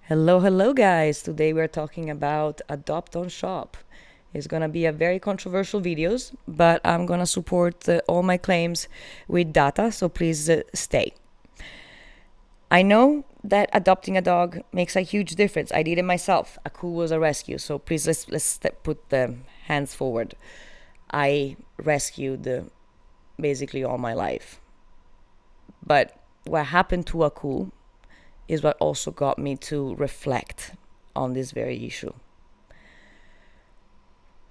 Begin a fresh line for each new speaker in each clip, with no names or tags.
Hello, guys. Today we're talking about adopt on shop. It's gonna be a very controversial videos, but I'm gonna support all my claims with data, so please stay. I know that adopting a dog makes a huge difference. I did it myself. Aku was a rescue, so please put the hands forward. I rescued basically all my life, but what happened to Aku is what also got me to reflect on this very issue.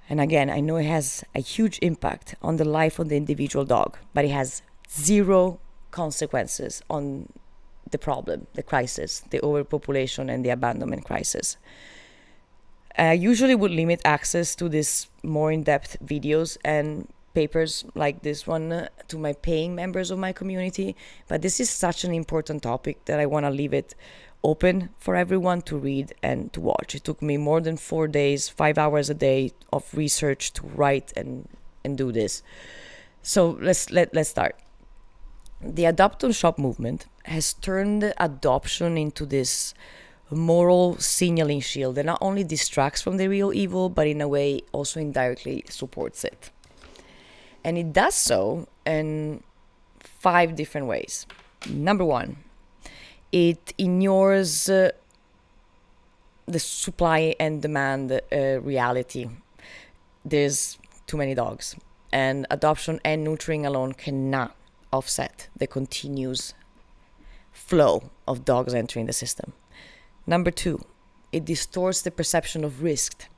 And again, I know it has a huge impact on the life of the individual dog, but it has zero consequences on the problem, the crisis, the overpopulation and the abandonment crisis. I usually would limit access to these more in-depth videos and papers like this one to my paying members of my community, but this is such an important topic that I want to leave it open for everyone to read and to watch. It took me more than 4 days, 5 hours a day of research to write and do this. So let's start. The adopt on shop movement has turned adoption into this moral signaling shield that not only distracts from the real evil, but in a way also indirectly supports it. And it does so in 5 different ways. Number 1, it ignores the supply and demand reality. There's too many dogs, and adoption and neutering alone cannot offset the continuous flow of dogs entering the system. Number 2, it distorts the perception of risk.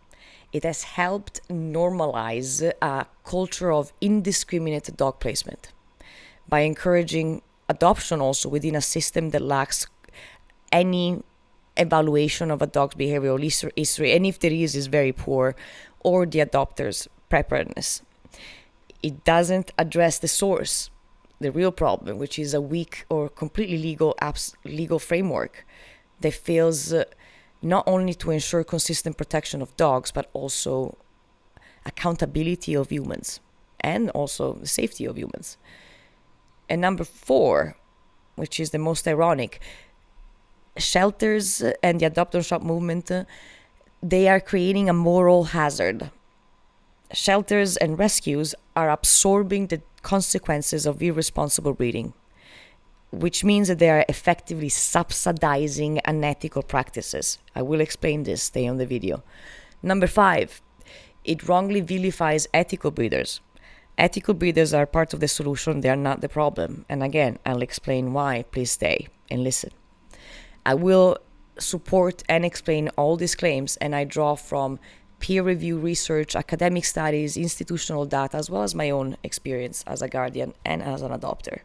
It has helped normalize a culture of indiscriminate dog placement by encouraging adoption also within a system that lacks any evaluation of a dog's behavioral history, and if there is very poor, or the adopter's preparedness. It doesn't address the source, the real problem, which is a weak or completely legal framework that fails not only to ensure consistent protection of dogs, but also accountability of humans and also the safety of humans. And number 4, which is the most ironic, shelters and the adopt on shop movement, they are creating a moral hazard. Shelters and rescues are absorbing the consequences of irresponsible breeding, which means that they are effectively subsidizing unethical practices. I will explain this, stay on the video. Number 5, it wrongly vilifies ethical breeders. Ethical breeders are part of the solution, they are not the problem. And again, I'll explain why, please stay and listen. I will support and explain all these claims, and I draw from peer-reviewed research, academic studies, institutional data, as well as my own experience as a guardian and as an adopter.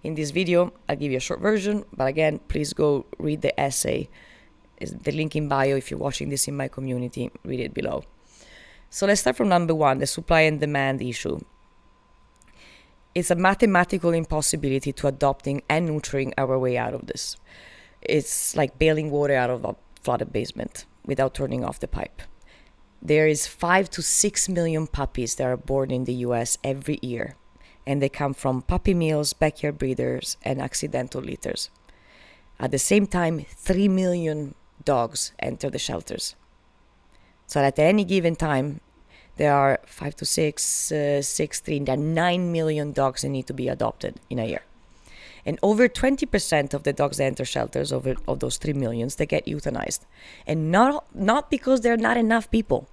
In this video, I'll give you a short version, but again, please go read the essay. It's the link in bio. If you're watching this in my community, read it below. So let's start from number 1, the supply and demand issue. It's a mathematical impossibility to adopting and neutering our way out of this. It's like bailing water out of a flooded basement without turning off the pipe. There is 5 to 6 million puppies that are born in the US every year, and they come from puppy mills, backyard breeders, and accidental litters. At the same time, 3 million dogs enter the shelters. So at any given time, there are 5 to 6, 6, 3, there are 9 million dogs that need to be adopted in a year. And over 20% of the dogs that enter shelters, of those 3 millions, they get euthanized. And not because there are not enough people.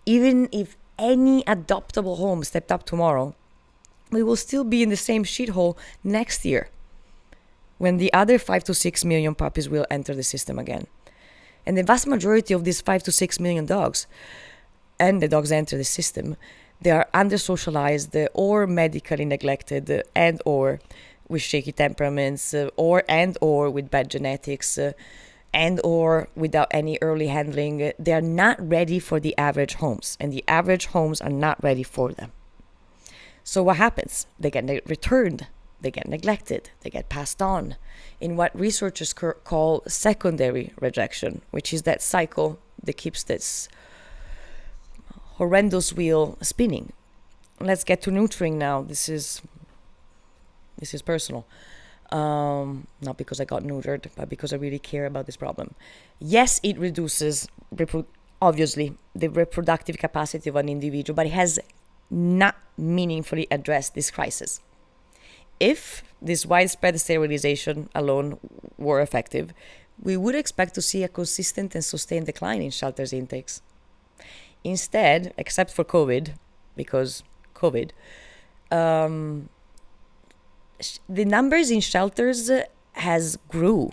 Even if any adoptable home stepped up tomorrow, we will still be in the same shithole next year when the other 5 to 6 million puppies will enter the system again. And the vast majority of these 5 to 6 million dogs, and the dogs that enter the system, they are under-socialized or medically neglected and or with shaky temperaments or with bad genetics and or without any early handling. They are not ready for the average homes, and the average homes are not ready for them. So what happens? They get returned, they get neglected, they get passed on in what researchers call secondary rejection, which is that cycle that keeps this horrendous wheel spinning. Let's get to neutering now. This is personal. not because I got neutered, but because I really care about this problem. Yes, it reduces, obviously, the reproductive capacity of an individual, but it has not meaningfully addressed this crisis. If this widespread sterilization alone were effective, we would expect to see a consistent and sustained decline in shelters intakes. Instead, except for COVID, because COVID, the numbers in shelters has grew,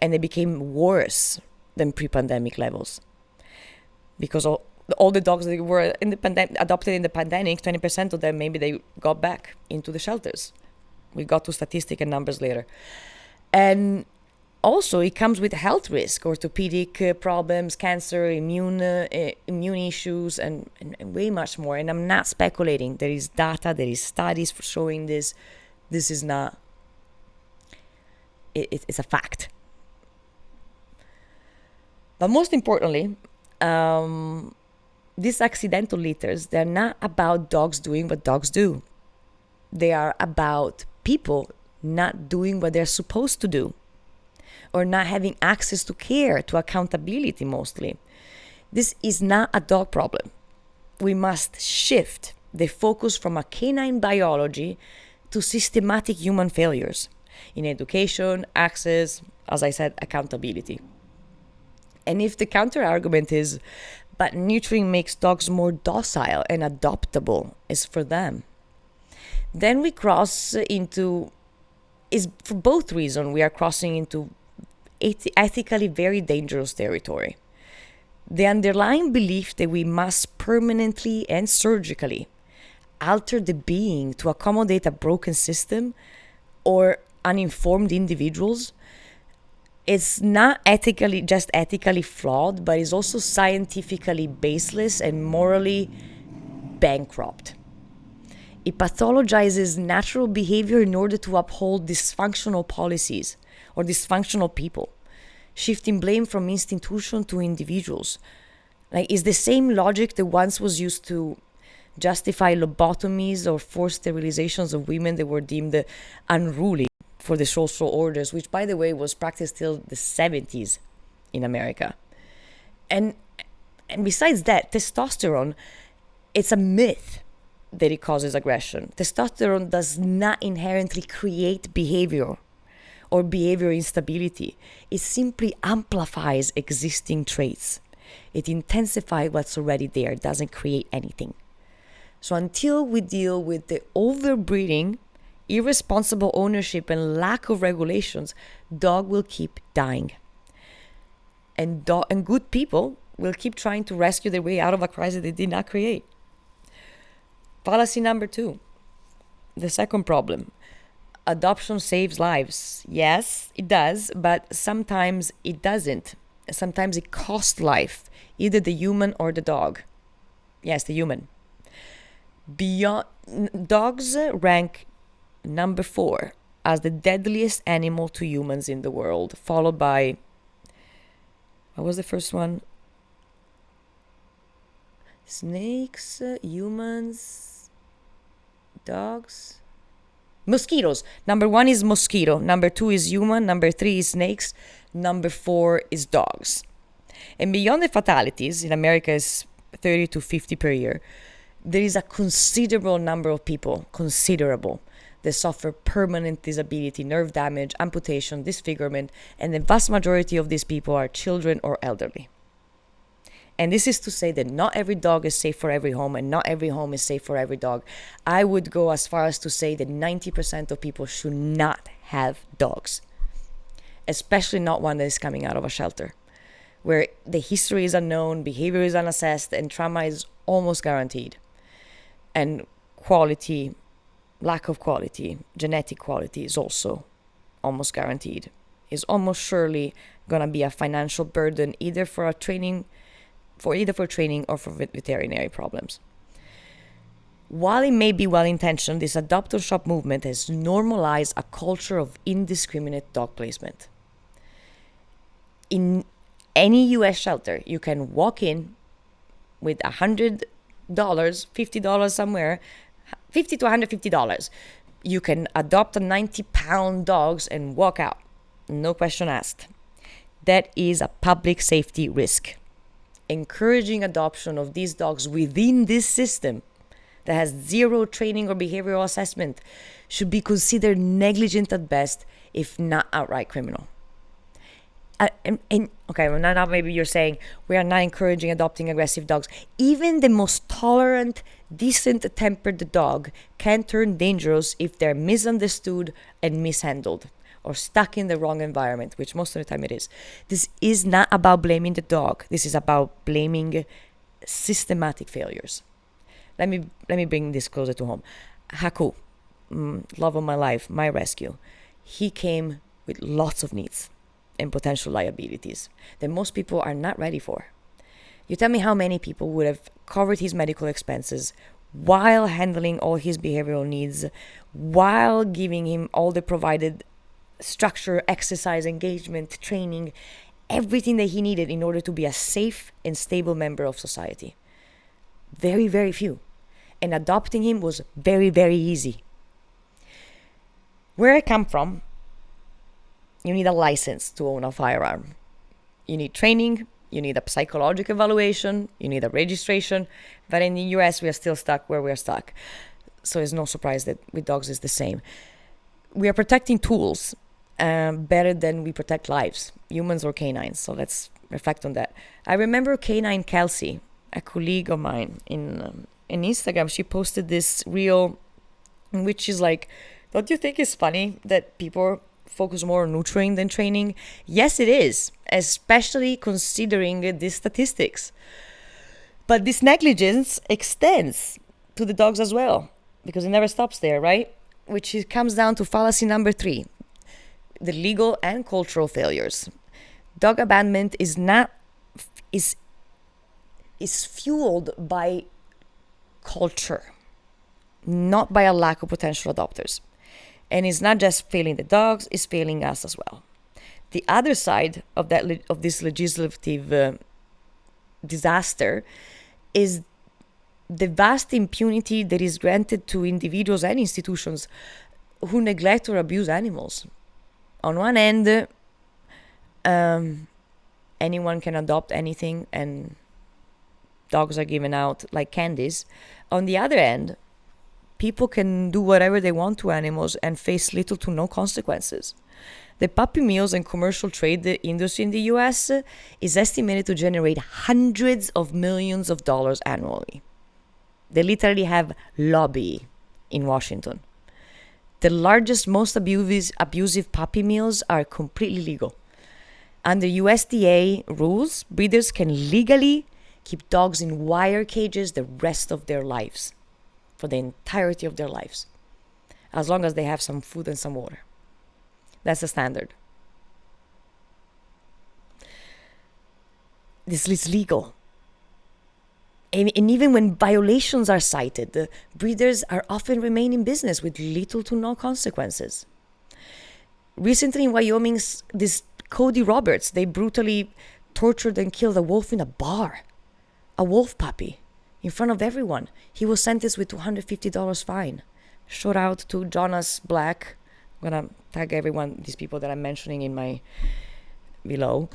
and they became worse than pre-pandemic levels. Because all the dogs that were adopted in the pandemic, 20% of them, maybe they got back into the shelters. We got to statistic and numbers later. And also, it comes with health risk, orthopedic problems, cancer, immune issues, and way much more. And I'm not speculating. There is data, there is studies showing this. This is not... It's a fact. But most importantly, these accidental litters, they're not about dogs doing what dogs do. They are about people not doing what they're supposed to do, or not having access to care, to accountability mostly. This is not a dog problem. We must shift the focus from a canine biology to systematic human failures in education, access, as I said, accountability. And if the counter argument is, but neutering makes dogs more docile and adoptable, is for them, then we cross into, is for both reasons, we are crossing into ethically very dangerous territory. The underlying belief that we must permanently and surgically alter the being to accommodate a broken system or uninformed individuals is not just ethically flawed, but is also scientifically baseless and morally bankrupt. It pathologizes natural behavior in order to uphold dysfunctional policies or dysfunctional people, shifting blame from institution to individuals. It's the same logic that once was used to justify lobotomies or forced sterilizations of women that were deemed unruly for the social orders, which, by the way, was practiced till the 70s in America. And besides that, testosterone, it's a myth that it causes aggression. Testosterone does not inherently create behavior or behavior instability. It simply amplifies existing traits. It intensifies what's already there, doesn't create anything. So until we deal with the overbreeding, irresponsible ownership, and lack of regulations, dog will keep dying. And good people will keep trying to rescue their way out of a crisis they did not create. Fallacy number 2, the second problem. Adoption saves lives. Yes, it does, but sometimes it doesn't. Sometimes it costs life, either the human or the dog. Yes, the human. Dogs rank number 4 as the deadliest animal to humans in the world, followed by, what was the first one? Snakes, humans, dogs, mosquitoes. Number 1 is mosquito, number 2 is human, number 3 is snakes, number 4 is dogs. And beyond the fatalities, in America is 30 to 50 per year, there is a considerable number of people, that suffer permanent disability, nerve damage, amputation, disfigurement, and the vast majority of these people are children or elderly. And this is to say that not every dog is safe for every home, and not every home is safe for every dog. I would go as far as to say that 90% of people should not have dogs, especially not one that is coming out of a shelter, where the history is unknown, behavior is unassessed, and trauma is almost guaranteed. And lack of quality, genetic quality is also almost guaranteed. Is almost surely going to be a financial burden either for training or for veterinary problems. While it may be well-intentioned, this adopt shop movement has normalized a culture of indiscriminate dog placement. In any U.S. shelter, you can walk in with $100, $50 somewhere, $50 to $150, You can adopt a 90-pound dog and walk out, no question asked. That is a public safety risk. Encouraging adoption of these dogs within this system that has zero training or behavioral assessment should be considered negligent at best, if not outright criminal. Okay, well, now maybe you're saying we are not encouraging adopting aggressive dogs. Even the most tolerant, decent-tempered dog can turn dangerous if they're misunderstood and mishandled, or stuck in the wrong environment, which most of the time it is. This is not about blaming the dog. This is about blaming systematic failures. Let me bring this closer to home. Haku, love of my life, my rescue. He came with lots of needs and potential liabilities that most people are not ready for. You tell me how many people would have covered his medical expenses while handling all his behavioral needs, while giving him all the provided structure, exercise, engagement, training, everything that he needed in order to be a safe and stable member of society. Very, very few. And adopting him was very, very easy. Where I come from, you need a license to own a firearm. You need training, you need a psychological evaluation, you need a registration. But in the US, we are still stuck where we are stuck. So it's no surprise that with dogs it's the same. We are protecting tools better than we protect lives, humans or canines. So let's reflect on that. I remember Canine Kelsey, a colleague of mine in Instagram. She posted this reel in which she's like, don't you think it's funny that people focus more on neutering than training? Yes, it is, especially considering these statistics. But this negligence extends to the dogs as well, because it never stops there, right? Which comes down to fallacy number 3, the legal and cultural failures. Dog abandonment is fueled by culture, not by a lack of potential adopters. And it's not just failing the dogs, it's failing us as well. The other side of this legislative disaster is the vast impunity that is granted to individuals and institutions who neglect or abuse animals. On one end, anyone can adopt anything and dogs are given out like candies. On the other end, people can do whatever they want to animals and face little to no consequences. The puppy mills and commercial trade industry in the US is estimated to generate hundreds of millions of dollars annually. They literally have lobby in Washington. The largest, most abusive puppy mills are completely legal. Under USDA rules, breeders can legally keep dogs in wire cages the rest of their lives, for the entirety of their lives, as long as they have some food and some water. That's the standard. This is legal. And even when violations are cited, the breeders are often remain in business with little to no consequences. Recently in Wyoming, this Cody Roberts, they brutally tortured and killed a wolf in a bar, a wolf puppy, in front of everyone. He was sentenced with $250 fine. Shout out to Jonas Black. I'm gonna tag everyone, these people that I'm mentioning in my below.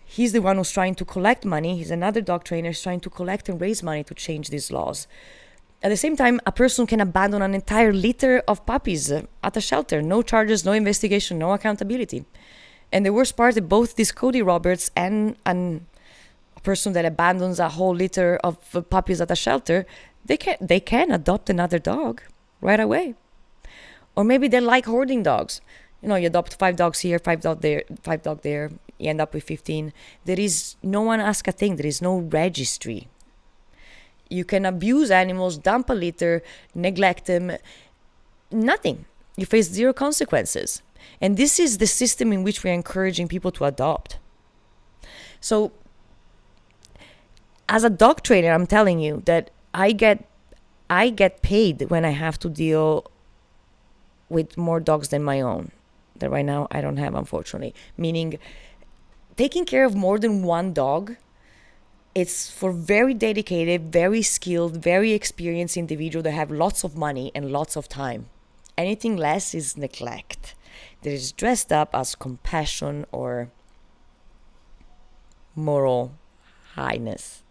He's the one who's trying to collect money. He's another dog trainer. He's trying to collect and raise money to change these laws. At the same time, a person can abandon an entire litter of puppies at a shelter. No charges, no investigation, no accountability. And the worst part is both this Cody Roberts and a person that abandons a whole litter of puppies at a shelter, they can adopt another dog right away. Or maybe they like hoarding dogs. You adopt 5 dogs here, 5 dogs there, you end up with 15. There is no one ask a thing. There is no registry. You can abuse animals, dump a litter, neglect them. Nothing. You face 0 consequences. And this is the system in which we're encouraging people to adopt. So, as a dog trainer, I'm telling you that I get paid when I have to deal with more dogs than my own. That right now I don't have, unfortunately. Meaning, taking care of more than one dog, it's for very dedicated, very skilled, very experienced individuals that have lots of money and lots of time. Anything less is neglect. That is dressed up as compassion or moral highness.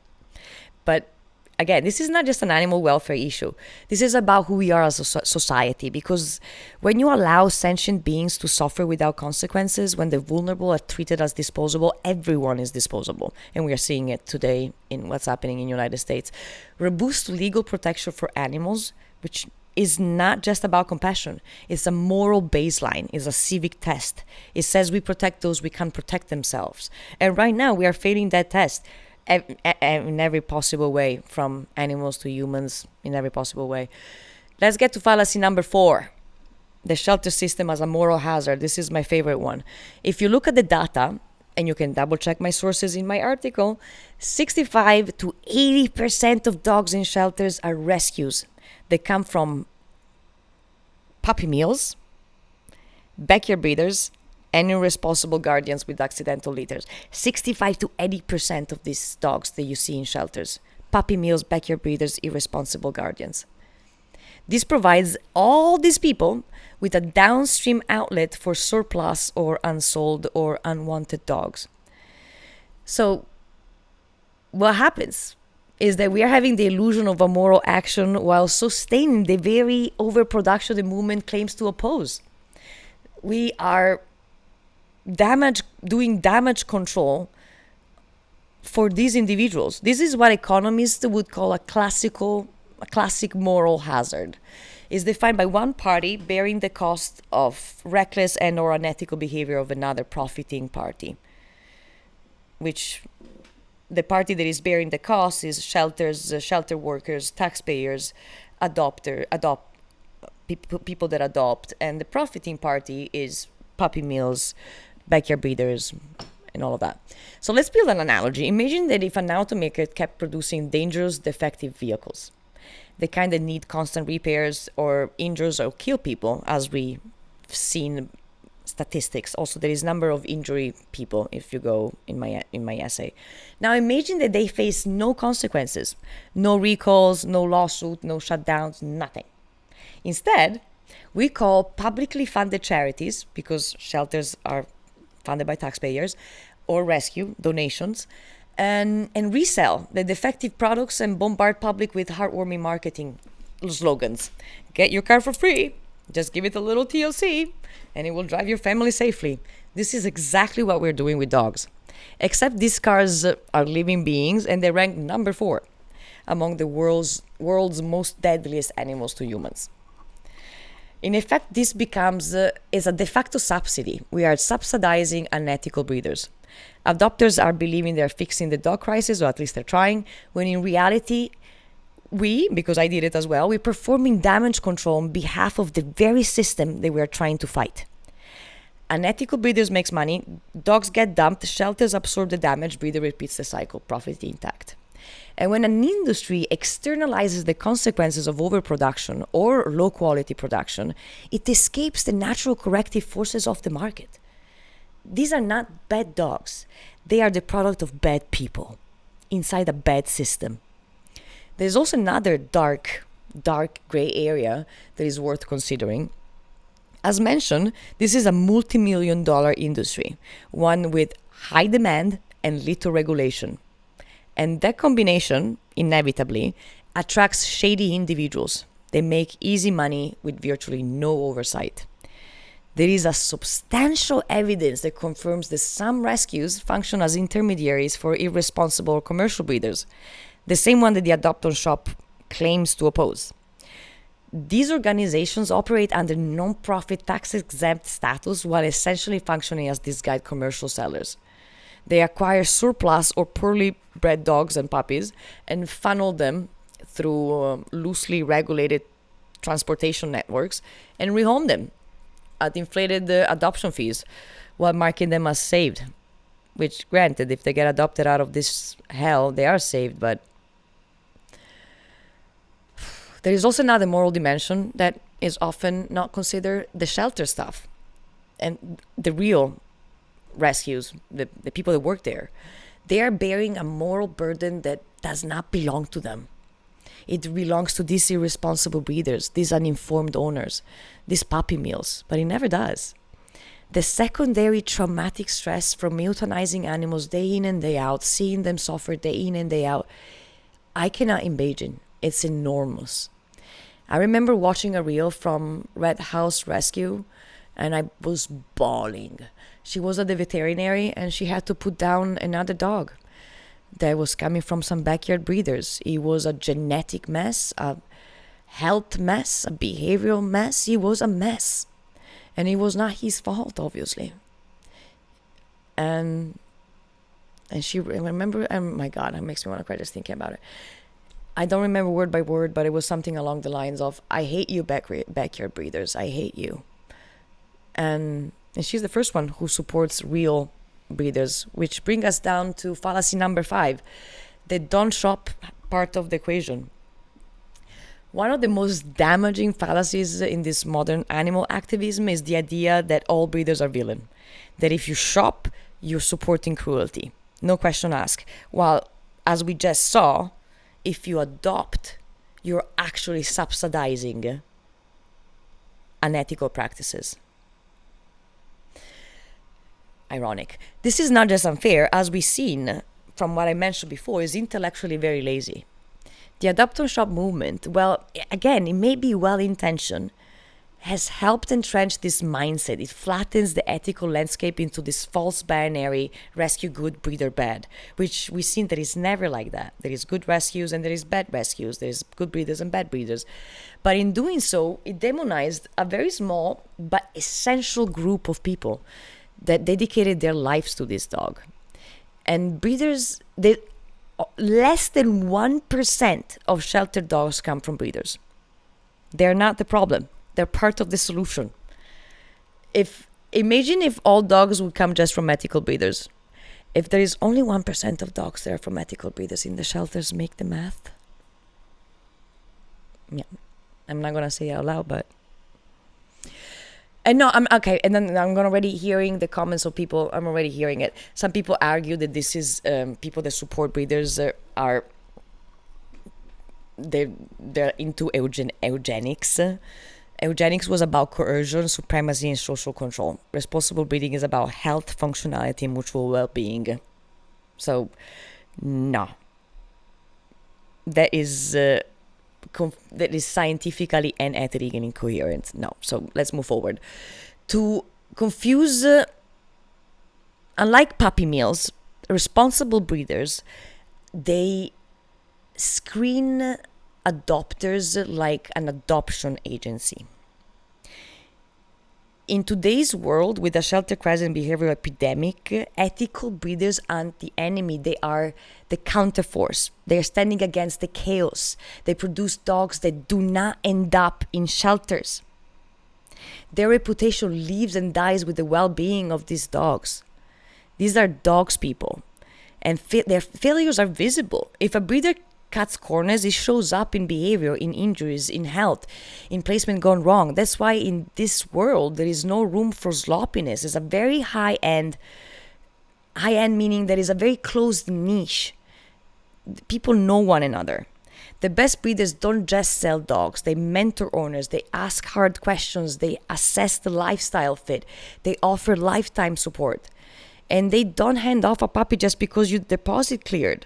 But again, this is not just an animal welfare issue. This is about who we are as a society, because when you allow sentient beings to suffer without consequences, when the vulnerable are treated as disposable, everyone is disposable. And we are seeing it today in what's happening in the United States. Robust legal protection for animals, which is not just about compassion. It's a moral baseline. It's a civic test. It says we protect those who can't protect themselves. And right now we are failing that test in every possible way, from animals to humans, in every possible way. Let's get to fallacy number 4. The shelter system as a moral hazard. This is my favorite one. If you look at the data, and you can double check my sources in my article, 65 to 80% of dogs in shelters are rescues. They come from puppy mills, backyard breeders, and irresponsible guardians with accidental litters. 65 to 80% of these dogs that you see in shelters. Puppy mills, backyard breeders, irresponsible guardians. This provides all these people with a downstream outlet for surplus or unsold or unwanted dogs. So what happens is that we are having the illusion of a moral action while sustaining the very overproduction the movement claims to oppose. We are doing damage control for these individuals. This is what economists would call a classic moral hazard. It's defined by one party bearing the cost of reckless and or unethical behavior of another profiting party, which the party that is bearing the cost is shelters, shelter workers, taxpayers, people that adopt, and the profiting party is puppy mills, backyard breeders, and all of that. So let's build an analogy. Imagine that if an automaker kept producing dangerous, defective vehicles, the kind that need constant repairs or injures or kill people, as we've seen statistics. Also, there is number of injury people if you go in my essay. Now imagine that they face no consequences, no recalls, no lawsuit, no shutdowns, nothing. Instead, we call publicly funded charities, because shelters are funded by taxpayers, or rescue donations, and resell the defective products and bombard public with heartwarming marketing slogans. Get your car for free. Just give it a little TLC and it will drive your family safely. This is exactly what we're doing with dogs. Except these cars are living beings and they rank number 4 among the world's most deadliest animals to humans. In effect, this becomes is a de facto subsidy. We are subsidizing unethical breeders. Adopters are believing they're fixing the dog crisis, or at least they're trying, when in reality, because I did it as well, we're performing damage control on behalf of the very system that we're trying to fight. Unethical breeders makes money, dogs get dumped, shelters absorb the damage, breeder repeats the cycle, profit intact. And when an industry externalizes the consequences of overproduction or low quality production, it escapes the natural corrective forces of the market. These are not bad dogs. They are the product of bad people inside a bad system. There's also another dark gray area that is worth considering. As mentioned, this is a multi-million-dollar industry, one with high demand and little regulation. And that combination, inevitably, attracts shady individuals. They make easy money with virtually no oversight. There is a substantial evidence that confirms that some rescues function as intermediaries for irresponsible commercial breeders, the same one that the Adopt-On Shop claims to oppose. These organizations operate under non-profit tax-exempt status while essentially functioning as disguised commercial sellers. They acquire surplus or poorly bred dogs and puppies and funnel them through loosely regulated transportation networks and rehome them at inflated adoption fees while marking them as saved. Which, granted, if they get adopted out of this hell, they are saved, but there is also another moral dimension that is often not considered: the shelter staff and the real rescues, the people that work there. They are bearing a moral burden that does not belong to them. It belongs to these irresponsible breeders, these uninformed owners, these puppy mills, but it never does. The secondary traumatic stress from euthanizing animals day in and day out, seeing them suffer day in and day out, I cannot imagine. It's enormous. I remember watching a reel from Red House Rescue, and I was bawling. She was at the veterinary, and she had to put down another dog that was coming from some backyard breeders. It was a genetic mess, a health mess, a behavioral mess. It was a mess. And it was not his fault, obviously. And she remember, oh my God, it makes me want to cry just thinking about it. I don't remember word by word, but it was something along the lines of, I hate you, backyard breeders. I hate you. And she's the first one who supports real breeders, which brings us down to fallacy number 5, the don't shop part of the equation. One of the most damaging fallacies in this modern animal activism is the idea that all breeders are villains. That if you shop, you're supporting cruelty. No question asked. While, as we just saw, if you adopt, you're actually subsidizing unethical practices. Ironic. This is not just unfair, as we've seen from what I mentioned before, is intellectually very lazy. The adopt and shop movement, well, again, it may be well-intentioned, has helped entrench this mindset. It flattens the ethical landscape into this false binary, rescue good, breeder bad, which we've seen that it's never like that. There is good rescues and there is bad rescues. There is good breeders and bad breeders. But in doing so, it demonized a very small but essential group of people that dedicated their lives to this dog. And breeders, less than 1% of sheltered dogs come from breeders. They're not the problem. They're part of the solution. Imagine if all dogs would come just from ethical breeders. If there is only 1% of dogs that are from ethical breeders in the shelters, make the math. Yeah, I'm not gonna say it out loud, but. And no, I'm okay. And then I'm already hearing the comments of people. I'm already hearing it. Some people argue that this is people that support breeders are they're into eugenics. Eugenics was about coercion, supremacy, and social control. Responsible breeding is about health, functionality, and mutual well-being. So, no, that is scientifically and ethically incoherent. No, so let's move forward. To confuse, unlike puppy mills, responsible breeders, they screen adopters like an adoption agency. In today's world, with a shelter crisis and behavioral epidemic, ethical breeders aren't the enemy. They are the counterforce. They're standing against the chaos. They produce dogs that do not end up in shelters. Their reputation lives and dies with the well-being of these dogs. These are dogs, people. And their failures are visible. If a breeder cuts corners, it shows up in behavior, in injuries, in health, in placement gone wrong. That's why in this world there is no room for sloppiness. It's a very high-end meaning there is a very closed niche. People know one another. The best breeders don't just sell dogs. They mentor owners. They ask hard questions. They assess the lifestyle fit. They offer lifetime support. And they don't hand off a puppy just because your deposit cleared.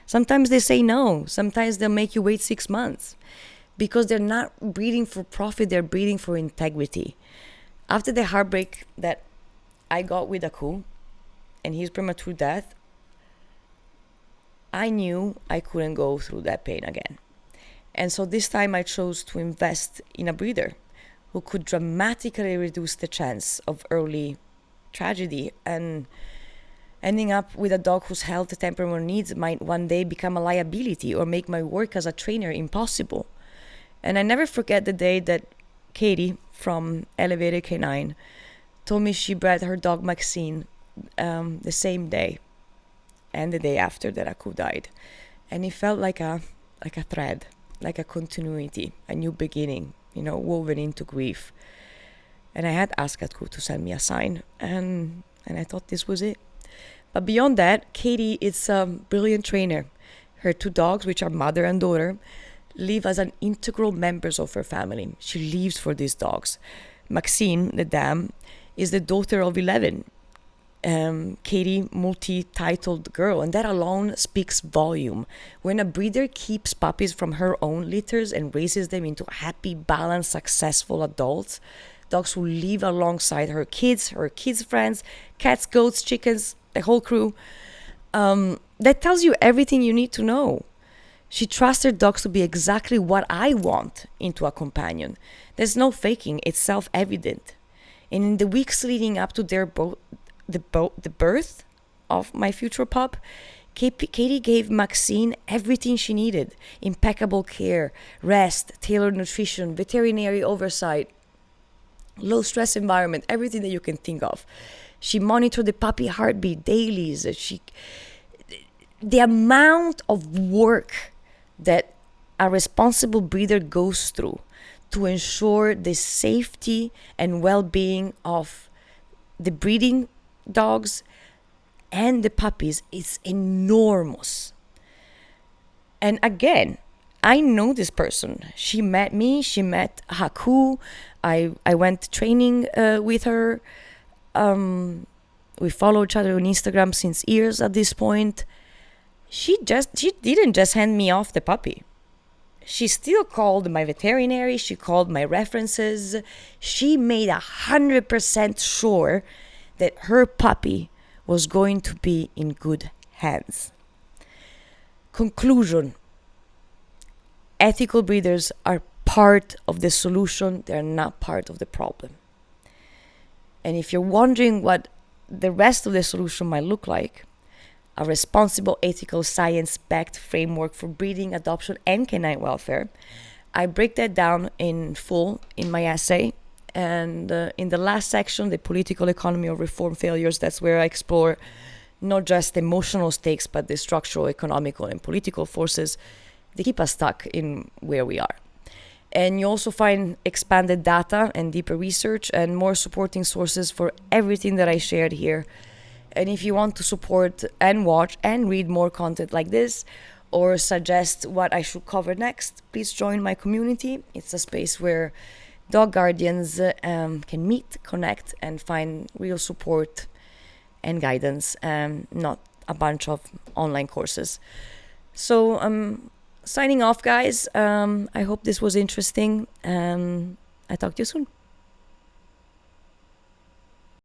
Sometimes they say no. Sometimes they'll make you wait 6 months because they're not breeding for profit. They're breeding for integrity. After the heartbreak that I got with Aku and his premature death, I knew I couldn't go through that pain again. And so this time I chose to invest in a breeder who could dramatically reduce the chance of early tragedy, and ending up with a dog whose health, temperament, needs might one day become a liability or make my work as a trainer impossible. And I never forget the day that Katie from Elevator Canine told me she bred her dog Maxine the same day and the day after that Aku died. And it felt like a thread, like a continuity, a new beginning, woven into grief. And I had asked Aku to send me a sign, and I thought this was it. But beyond that, Katie is a brilliant trainer. Her 2 dogs, which are mother and daughter, live as an integral members of her family. She lives for these dogs. Maxine, the dam, is the daughter of 11. Katie, multi-titled girl, and that alone speaks volume. When a breeder keeps puppies from her own litters and raises them into happy, balanced, successful adults, dogs who live alongside her kids' friends, cats, goats, chickens, the whole crew, that tells you everything you need to know. She trusts her dogs to be exactly what I want into a companion. There's no faking, it's self-evident. And in the weeks leading up to the birth of my future pup, Katie gave Maxine everything she needed: impeccable care, rest, tailored nutrition, veterinary oversight, low stress environment, everything that you can think of. She monitored the puppy heartbeat daily. The amount of work that a responsible breeder goes through to ensure the safety and well-being of the breeding dogs and the puppies is enormous. And again, I know this person. She met me. She met Haku. I went training with her. We follow each other on Instagram since years at this point. She didn't just hand me off the puppy. She still called my veterinary. She called my references. She made 100% sure that her puppy was going to be in good hands. Conclusion: ethical breeders are part of the solution. They're not part of the problem. And if you're wondering what the rest of the solution might look like, a responsible, ethical, science-backed framework for breeding, adoption, and canine welfare, I break that down in full in my essay. And in the last section, the political economy of reform failures, that's where I explore not just emotional stakes, but the structural, economical, and political forces that keep us stuck in where we are. And you also find expanded data and deeper research and more supporting sources for everything that I shared here. And if you want to support and watch and read more content like this, or suggest what I should cover next, please join my community. It's a space where dog guardians can meet, connect, and find real support and guidance, not a bunch of online courses. So signing off, guys. I hope this was interesting. I talk to you soon.